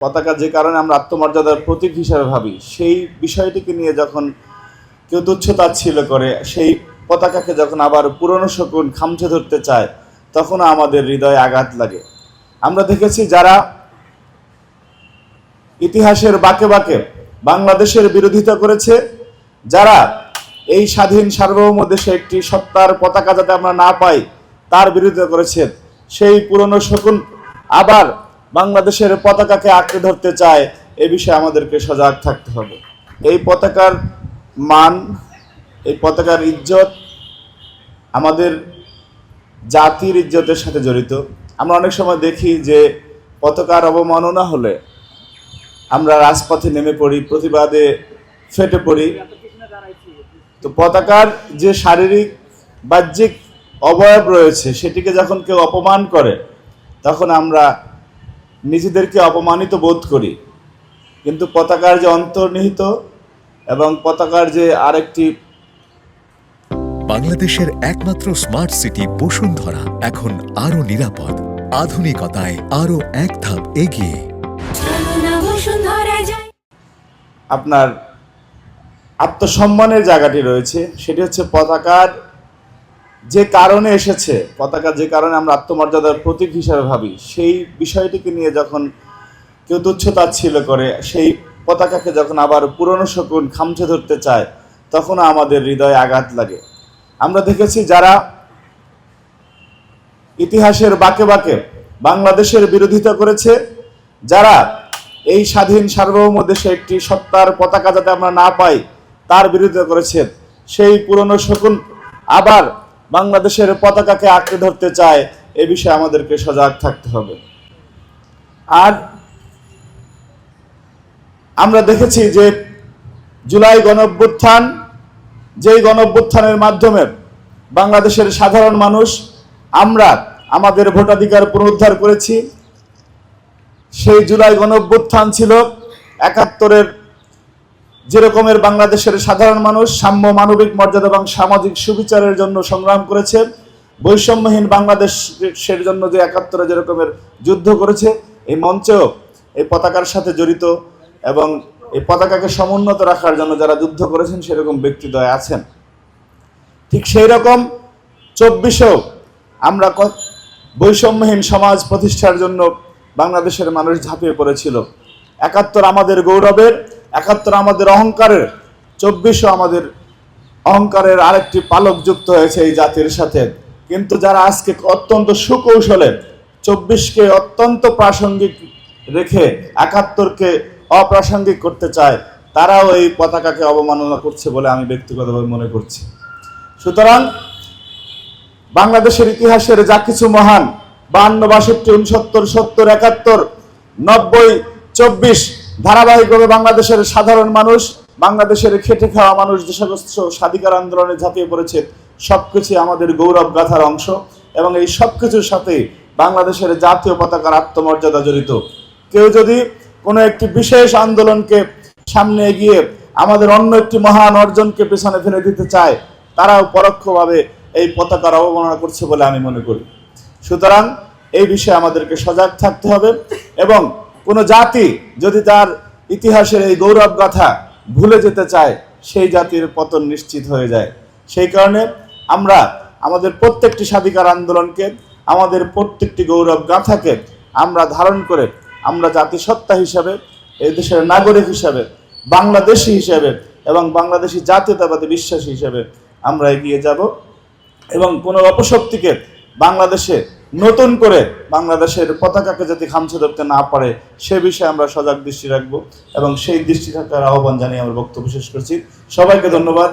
পতাকা যে কারণে আমরা আত্মমর্যাদার প্রতীক হিসাবে ভাবি, সেই বিষয়টিকে নিয়ে যখন কেউ তুচ্ছ-তাচ্ছিল্য করে, সেই পতাকাকে যখন আবার পুরনো শকুন খামচে ধরতে চায়, তখন আমাদের হৃদয়ে আঘাত লাগে। আমরা দেখেছি যারা ইতিহাসের বাঁকে বাঁকে বাংলাদেশের বিরোধিতা করেছে, যারা এই স্বাধীন সার্বভৌম দেশে একটি সত্তার পতাকা যাতে আমরা না পাই তার বিরোধিতা করেছে, সেই পুরনো শকুন আবার বাংলাদেশের পতাকাকে আঁকড়ে ধরতে চায়। এ বিষয়ে আমাদেরকে সজাগ থাকতে হবে। এই পতাকার মান, এই পতাকার ইজ্জত আমাদের জাতির ইজ্জতের সাথে জড়িত। আমরা অনেক সময় দেখি যে পতাকার অবমাননা হলে আমরা রাজপথে নেমে পড়ি, প্রতিবাদে ফেটে পড়ি। তো পতাকার যে শারীরিক বাহ্যিক অবয়ব রয়েছে, সেটিকে যখন কেউ অপমান করে তখন আমরা নিজেদেরকে অপমানিত বোধ করি। কিন্তু পতাকার যে অন্তর্নিহিত এবং পতাকার যে আরেকটি, বাংলাদেশের একমাত্র স্মার্ট সিটি বসুন্ধরা এখন আরো নিরাপদ, আধুনিকতায় আরো এক ধাপ এগিয়ে। আপনার আত্মসম্মানের জায়গাটি রয়েছে, সেটি হচ্ছে পতাকার যে কারণে এসেছে, পতাকা যে কারণে আমরা আত্মমর্যাদার প্রতীক হিসাবে ভাবি, সেই বিষয়টিকে নিয়ে যখন কেউ তুচ্ছ-তাচ্ছিল্য করে, সেই পতাকাকে যখন আবার পুরনো শকুন খামচে ধরতে চায়, তখন আমাদের হৃদয়ে আঘাত লাগে। আমরা দেখেছি যারা ইতিহাসের বাঁকে বাঁকে বাংলাদেশের বিরোধিতা করেছে, যারা এই স্বাধীন সার্বভৌম দেশে একটি সত্তার পতাকা যাতে আমরা না পাই তার বিরোধিতা করেছে, সেই পুরনো শকুন আবার বাংলাদেশের পতাকাকে আঁকড়ে ধরতে চায়। এ বিষয়ে আমাদেরকে সজাগ থাকতে হবে। আর আমরা দেখেছি যে জুলাই গণঅভ্যুত্থান, যেই গণঅভ্যুত্থানের মাধ্যমে বাংলাদেশের সাধারণ মানুষ আমরা আমাদের ভোটাধিকার পুনরুদ্ধার করেছি। সেই জুলাই গণঅভ্যুত্থান ছিল ৭১-এর যেরকমের বাংলাদেশের সাধারণ মানুষ সাম্য, মানবিক মর্যাদা এবং সামাজিক সুবিচারের জন্য সংগ্রাম করেছে, বৈষম্যহীন বাংলাদেশের জন্য যে ৭১-এ যেরকমের যুদ্ধ করেছে, এই মঞ্চেও এই পতাকার সাথে জড়িত এবং এই পতাকাকে সমুন্নত রাখার জন্য যারা যুদ্ধ করেছেন সেরকম ব্যক্তিদ্বয় আছেন। ঠিক সেই রকম ২৪-এও আমরা বৈষম্যহীন সমাজ প্রতিষ্ঠার জন্য বাংলাদেশের মানুষ ঝাঁপিয়ে পড়েছিল। ৭১ আমাদের গৌরবের, ৭১ আমাদের অহংকারের, ২৪ও আমাদের অহংকারের আরেকটি পালক যুক্ত হয়েছে এই জাতির সাথে। কিন্তু যারা আজকে অত্যন্ত সুকৌশলে ২৪কে অত্যন্ত প্রাসঙ্গিক রেখে ৭১কে অপ্রাসঙ্গিক করতে চায়, তারাও এই পতাকাকে অবমাননা করছে বলে আমি ব্যক্তিগতভাবে মনে করছি। সুতরাং বাংলাদেশের ইতিহাসের যা কিছু মহান ৫২, ৬২, ৬৯, ৭০, ৭১, ৯০, ২৪ ধারাবাহিকভাবে বাংলাদেশের সাধারণ মানুষ, বাংলাদেশের খেটে খাওয়া মানুষ যে সমস্ত স্বাধিকার আন্দোলনে ঝাঁপিয়ে পড়েছে, সবকিছু আমাদের গৌরব গাথার অংশ এবং এই সবকিছুর সাথে বাংলাদেশের জাতীয় পতাকার আত্মমর্যাদা জড়িত। কেউ যদি কোনো একটি বিশেষ আন্দোলনকে সামনে এগিয়ে আমাদের অন্য একটি মহান অর্জনকে পেছনে ফেলে দিতে চায়, তারাও পরোক্ষভাবে এই পতাকার অবমাননা করছে বলে আমি মনে করি। সুতরাং এই বিষয়ে আমাদেরকে সজাগ থাকতে হবে এবং কোনো জাতি যদি তার ইতিহাসের এই গৌরব গাথা ভুলে যেতে চায়, সেই জাতির পতন নিশ্চিত হয়ে যায়। সেই কারণে আমরা আমাদের প্রত্যেকটি স্বাধিকার আন্দোলনকে, আমাদের প্রত্যেকটি গৌরব গাথাকে আমরা ধারণ করে আমরা জাতিসত্তা হিসাবে, এই দেশের নাগরিক হিসাবে, বাংলাদেশি হিসাবে এবং বাংলাদেশি জাতীয়তাবাদী বিশ্বাসী হিসাবে আমরা এগিয়ে যাব এবং কোনো অপশক্তিকে বাংলাদেশে নতুন করে বাংলাদেশের পতাকাকে যাতে খামচে ধরতে না পারে সে বিষয়ে আমরা সজাগ দৃষ্টি রাখবো এবং সেই দৃষ্টি থাকার আহ্বান জানিয়ে আমার বক্তব্য শেষ করছি। সবাইকে ধন্যবাদ।